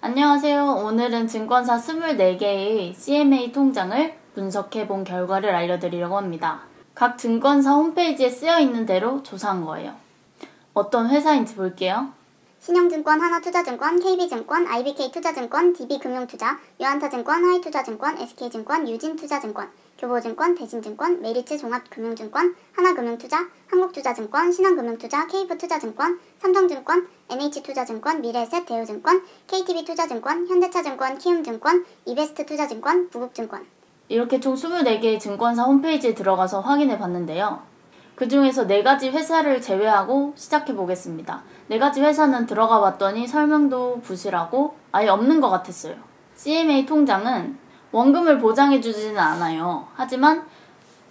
안녕하세요. 오늘은 증권사 24개의 CMA 통장을 분석해본 결과를 알려드리려고 합니다. 각 증권사 홈페이지에 쓰여있는 대로 조사한 거예요. 어떤 회사인지 볼게요. 신영증권, 하나투자증권, KB증권, IBK투자증권, DB금융투자, 유한타증권, 하이투자증권, SK증권, 유진투자증권, 교보증권, 대신증권, 메리츠종합금융증권, 하나금융투자, 한국투자증권, 신한금융투자, KF투자증권, 삼성증권, NH투자증권, 미래에셋 대우증권, KTB투자증권, 현대차증권, 키움증권, 이베스트투자증권, 부국증권. 이렇게 총 24개의 증권사 홈페이지에 들어가서 확인해 봤는데요. 그 중에서 4가지 회사를 제외하고 시작해 보겠습니다. 4가지 회사는 들어가 봤더니 설명도 부실하고 아예 없는 것 같았어요. CMA 통장은 원금을 보장해 주지는 않아요. 하지만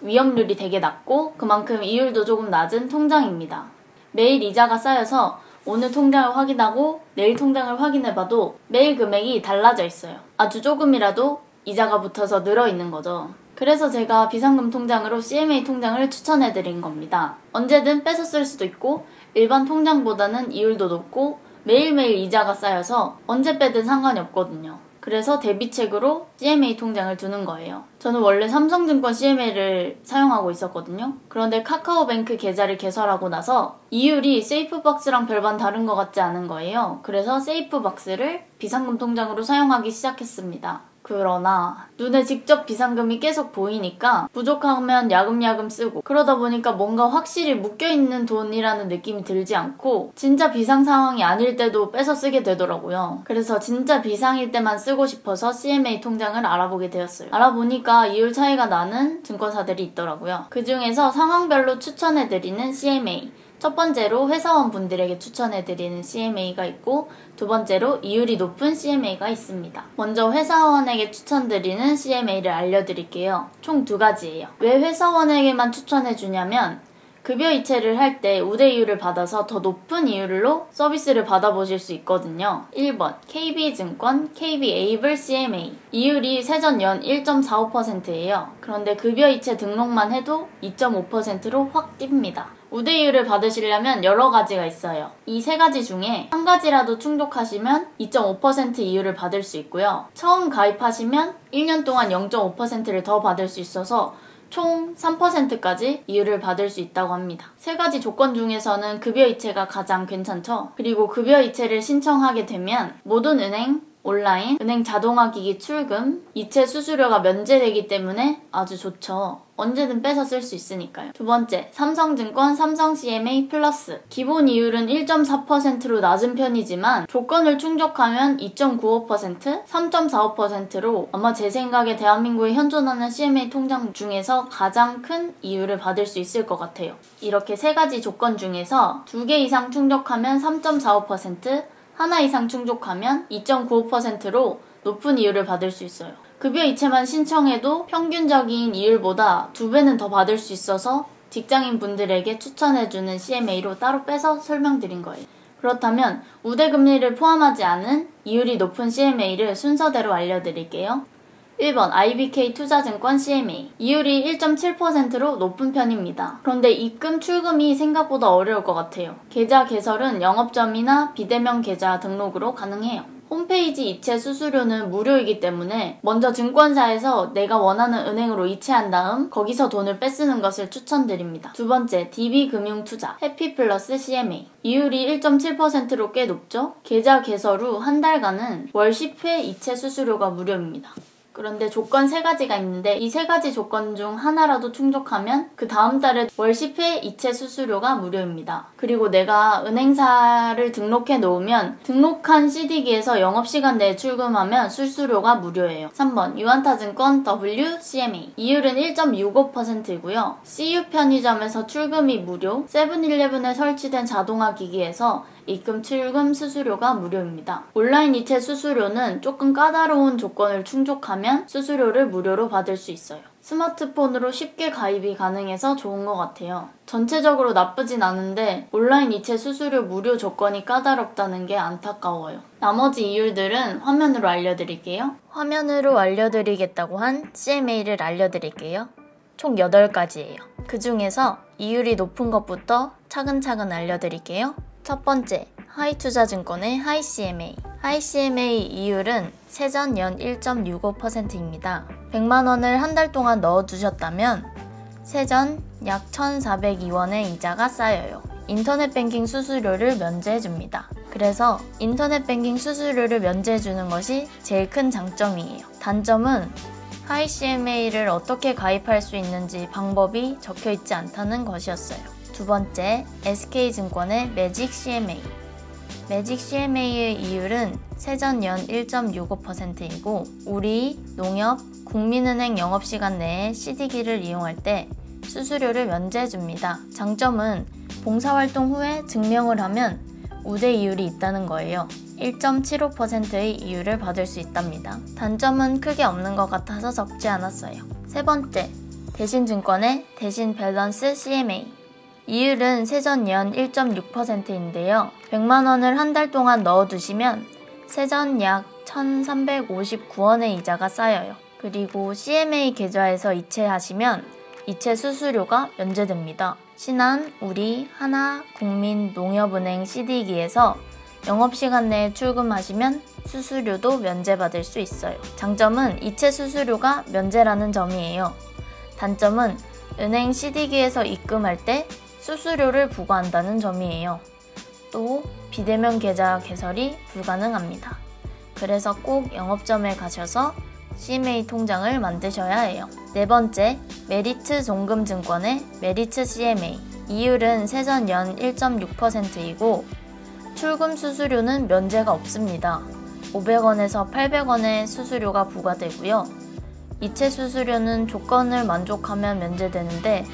위험률이 되게 낮고 그만큼 이율도 조금 낮은 통장입니다. 매일 이자가 쌓여서 오늘 통장을 확인하고 내일 통장을 확인해봐도 매일 금액이 달라져 있어요. 아주 조금이라도 이자가 붙어서 늘어 있는 거죠. 그래서 제가 비상금 통장으로 CMA 통장을 추천해드린 겁니다. 언제든 뺏어 쓸 수도 있고 일반 통장보다는 이율도 높고 매일매일 이자가 쌓여서 언제 빼든 상관이 없거든요. 그래서 대비책으로 CMA 통장을 두는 거예요. 저는 원래 삼성증권 CMA를 사용하고 있었거든요. 그런데 카카오뱅크 계좌를 개설하고 나서 이율이 세이프박스랑 별반 다른 것 같지 않은 거예요. 그래서 세이프박스를 비상금 통장으로 사용하기 시작했습니다. 그러나 눈에 직접 비상금이 계속 보이니까 부족하면 야금야금 쓰고 그러다 보니까 뭔가 확실히 묶여있는 돈이라는 느낌이 들지 않고 진짜 비상 상황이 아닐 때도 뺏어 쓰게 되더라고요. 그래서 진짜 비상일 때만 쓰고 싶어서 CMA 통장을 알아보게 되었어요. 알아보니까 이율 차이가 나는 증권사들이 있더라고요. 그 중에서 상황별로 추천해드리는 CMA, 첫 번째로 회사원분들에게 추천해드리는 CMA가 있고 두 번째로 이율이 높은 CMA가 있습니다. 먼저 회사원에게 추천드리는 CMA를 알려드릴게요. 총 2가지예요. 왜 회사원에게만 추천해주냐면 급여 이체를 할 때 우대이율을 받아서 더 높은 이율로 서비스를 받아보실 수 있거든요. 1번 KB증권 KB에이블 CMA 이율이 세전 연 1.45%예요. 그런데 급여 이체 등록만 해도 2.5%로 확 뜁니다. 우대이율을 받으시려면 여러 가지가 있어요. 이 3가지 중에 한 가지라도 충족하시면 2.5% 이율을 받을 수 있고요. 처음 가입하시면 1년 동안 0.5%를 더 받을 수 있어서 총 3%까지 이율을 받을 수 있다고 합니다. 3가지 조건 중에서는 급여 이체가 가장 괜찮죠. 그리고 급여 이체를 신청하게 되면 모든 은행, 온라인, 은행 자동화기기 출금, 이체 수수료가 면제되기 때문에 아주 좋죠. 언제든 뺏어 쓸 수 있으니까요. 두 번째, 삼성증권 삼성 CMA 플러스. 기본 이율은 1.4%로 낮은 편이지만 조건을 충족하면 2.95%, 3.45%로 아마 제 생각에 대한민국에 현존하는 CMA 통장 중에서 가장 큰 이율을 받을 수 있을 것 같아요. 이렇게 3가지 조건 중에서 2개 이상 충족하면 3.45%, 하나 이상 충족하면 2.95%로 높은 이율을 받을 수 있어요. 급여 이체만 신청해도 평균적인 이율보다 2배는 더 받을 수 있어서 직장인 분들에게 추천해주는 CMA로 따로 빼서 설명드린 거예요. 그렇다면 우대금리를 포함하지 않은 이율이 높은 CMA를 순서대로 알려드릴게요. 1번 IBK투자증권 CMA 이율이 1.7%로 높은 편입니다. 그런데 입금 출금이 생각보다 어려울 것 같아요. 계좌 개설은 영업점이나 비대면 계좌 등록으로 가능해요. 홈페이지 이체 수수료는 무료이기 때문에 먼저 증권사에서 내가 원하는 은행으로 이체한 다음 거기서 돈을 빼쓰는 것을 추천드립니다. 두 번째, DB금융투자 해피플러스 CMA 이율이 1.7%로 꽤 높죠? 계좌 개설 후 한 달간은 월 10회 이체 수수료가 무료입니다. 그런데 조건 3가지가 있는데 이 3가지 조건 중 하나라도 충족하면 그 다음 달에 월 10회 이체 수수료가 무료입니다. 그리고 내가 은행사를 등록해 놓으면 등록한 CD기에서 영업시간 내에 출금하면 수수료가 무료예요. 3번 유한타증권 WCMA 이율은 1.65%이고요. CU 편의점에서 출금이 무료, 세븐일레븐에 설치된 자동화 기기에서 입금 출금 수수료가 무료입니다. 온라인 이체 수수료는 조금 까다로운 조건을 충족하면 수수료를 무료로 받을 수 있어요. 스마트폰으로 쉽게 가입이 가능해서 좋은 것 같아요. 전체적으로 나쁘진 않은데 온라인 이체 수수료 무료 조건이 까다롭다는 게 안타까워요. 나머지 이율들은 화면으로 알려드릴게요. 화면으로 알려드리겠다고 한 CMA를 알려드릴게요. 총 8가지예요. 그 중에서 이율이 높은 것부터 차근차근 알려드릴게요. 첫 번째, 하이투자증권의 하이CMA. 하이CMA 이율은 세전 연 1.65%입니다. 100만원을 한 달 동안 넣어두셨다면 세전 약 1,402원의 이자가 쌓여요. 인터넷 뱅킹 수수료를 면제해줍니다. 그래서 인터넷 뱅킹 수수료를 면제해주는 것이 제일 큰 장점이에요. 단점은 하이CMA를 어떻게 가입할 수 있는지 방법이 적혀있지 않다는 것이었어요. 두 번째, SK증권의 매직CMA. 매직CMA의 이율은 세전 연 1.65%이고 우리, 농협, 국민은행 영업시간 내에 CD기를 이용할 때 수수료를 면제해줍니다. 장점은 봉사활동 후에 증명을 하면 우대 이율이 있다는 거예요. 1.75%의 이율을 받을 수 있답니다. 단점은 크게 없는 것 같아서 적지 않았어요. 세 번째, 대신증권의 대신밸런스 CMA. 이율은 세전 연 1.6%인데요. 100만원을 한 달 동안 넣어두시면 세전 약 1,359원의 이자가 쌓여요. 그리고 CMA 계좌에서 이체하시면 이체 수수료가 면제됩니다. 신한, 우리, 하나, 국민, 농협은행 CD기에서 영업시간 내에 출금하시면 수수료도 면제받을 수 있어요. 장점은 이체 수수료가 면제라는 점이에요. 단점은 은행 CD기에서 입금할 때 수수료를 부과한다는 점이에요. 또 비대면 계좌 개설이 불가능합니다. 그래서 꼭 영업점에 가셔서 CMA 통장을 만드셔야 해요. 네 번째, 메리츠 종금증권의 메리츠 CMA. 이율은 세전 연 1.6%이고 출금 수수료는 면제가 없습니다. 500원에서 800원의 수수료가 부과되고요. 이체 수수료는 조건을 만족하면 면제되는데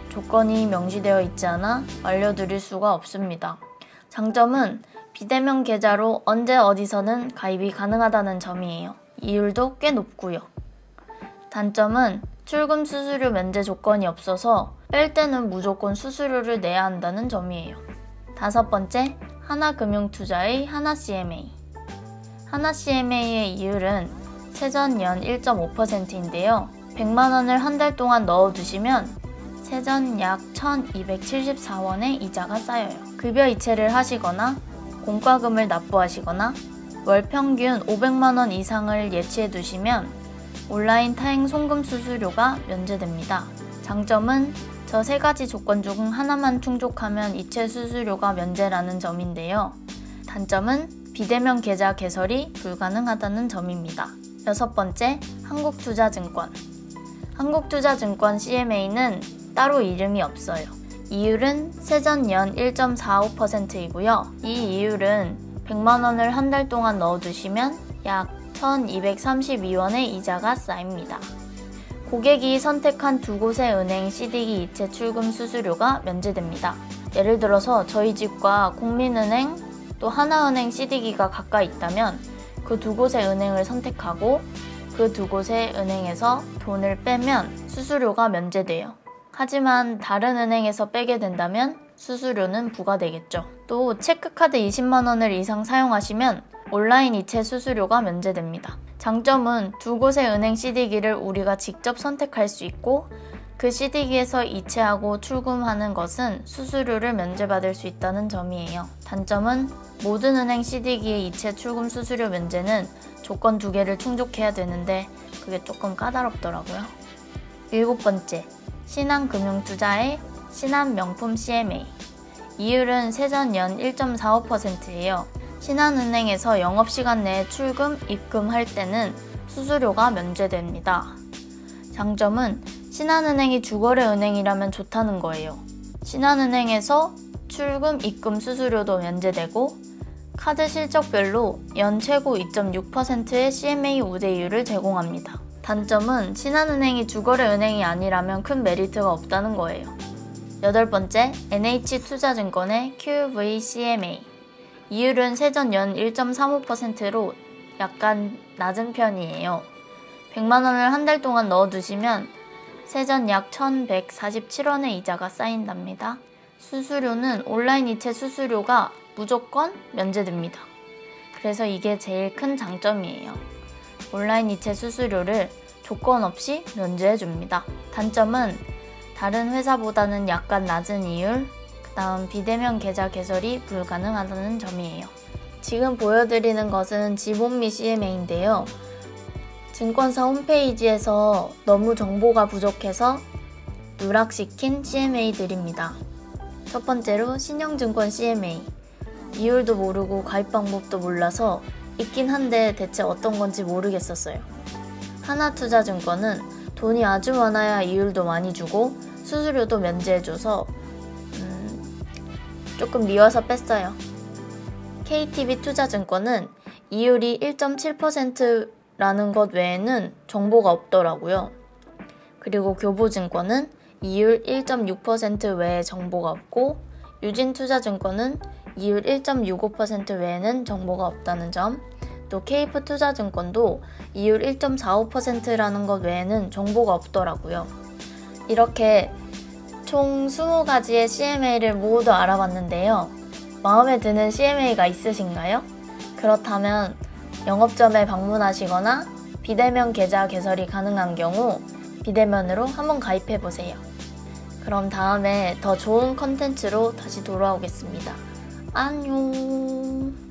조건이 명시되어 있지 않아 알려드릴 수가 없습니다. 장점은 비대면 계좌로 언제 어디서는 가입이 가능하다는 점이에요. 이율도 꽤 높고요. 단점은 출금 수수료 면제 조건이 없어서 뺄 때는 무조건 수수료를 내야 한다는 점이에요. 다섯 번째, 하나금융투자의 하나CMA. 하나CMA의 이율은 세전 연 1.5%인데요. 100만원을 한 달 동안 넣어두시면 세전 약 1,274원의 이자가 쌓여요. 급여 이체를 하시거나 공과금을 납부하시거나 월 평균 500만원 이상을 예치해 두시면 온라인 타행 송금 수수료가 면제됩니다. 장점은 저 세 가지 조건 중 하나만 충족하면 이체 수수료가 면제라는 점인데요. 단점은 비대면 계좌 개설이 불가능하다는 점입니다. 여섯 번째, 한국투자증권. 한국투자증권 CMA는 따로 이름이 없어요. 이율은 세전 연 1.45%이고요. 이 이율은 100만원을 한 달 동안 넣어두시면 약 1,232원의 이자가 쌓입니다. 고객이 선택한 두 곳의 은행 CD기 이체 출금 수수료가 면제됩니다. 예를 들어서 저희 집과 국민은행 또 하나은행 CD기가 가까이 있다면 그 두 곳의 은행을 선택하고 그 두 곳의 은행에서 돈을 빼면 수수료가 면제돼요. 하지만 다른 은행에서 빼게 된다면 수수료는 부과되겠죠. 또 체크카드 20만원을 이상 사용하시면 온라인 이체 수수료가 면제됩니다. 장점은 두 곳의 은행 CD기를 우리가 직접 선택할 수 있고 그 CD기에서 이체하고 출금하는 것은 수수료를 면제받을 수 있다는 점이에요. 단점은 모든 은행 CD기의 이체 출금 수수료 면제는 조건 2개를 충족해야 되는데 그게 조금 까다롭더라고요. 일곱 번째, 신한금융투자의 신한명품 CMA. 이율은 세전 연 1.45%예요. 신한은행에서 영업시간 내에 출금, 입금할 때는 수수료가 면제됩니다. 장점은 신한은행이 주거래 은행이라면 좋다는 거예요. 신한은행에서 출금, 입금 수수료도 면제되고 카드 실적별로 연 최고 2.6%의 CMA 우대율을 제공합니다. 단점은 신한은행이 주거래 은행이 아니라면 큰 메리트가 없다는 거예요. 여덟 번째, NH투자증권의 QVCMA. 이율은 세전 연 1.35%로 약간 낮은 편이에요. 100만원을 한 달 동안 넣어두시면 세전 약 1,147원의 이자가 쌓인답니다. 수수료는 온라인 이체 수수료가 무조건 면제됩니다. 그래서 이게 제일 큰 장점이에요. 온라인 이체 수수료를 조건 없이 면제해줍니다. 단점은 다른 회사보다는 약간 낮은 이율, 그 다음 비대면 계좌 개설이 불가능하다는 점이에요. 지금 보여드리는 것은 지본 및 CMA인데요. 증권사 홈페이지에서 너무 정보가 부족해서 누락시킨 CMA들입니다. 첫 번째로 신영증권 CMA. 이율도 모르고 가입 방법도 몰라서 있긴 한데 대체 어떤 건지 모르겠었어요. 하나투자증권은 돈이 아주 많아야 이율도 많이 주고 수수료도 면제해줘서 조금 미워서 뺐어요. KTB투자증권은 이율이 1.7%라는 것 외에는 정보가 없더라고요. 그리고 교보증권은 이율 1.6% 외에 정보가 없고 유진투자증권은 이율 1.65% 외에는 정보가 없다는 점, 또 케이프투자증권도 이율 1.45%라는 것 외에는 정보가 없더라고요. 이렇게 총 20가지의 CMA를 모두 알아봤는데요. 마음에 드는 CMA가 있으신가요? 그렇다면 영업점에 방문하시거나 비대면 계좌 개설이 가능한 경우 비대면으로 한번 가입해보세요. 그럼 다음에 더 좋은 컨텐츠로 다시 돌아오겠습니다. 안녕.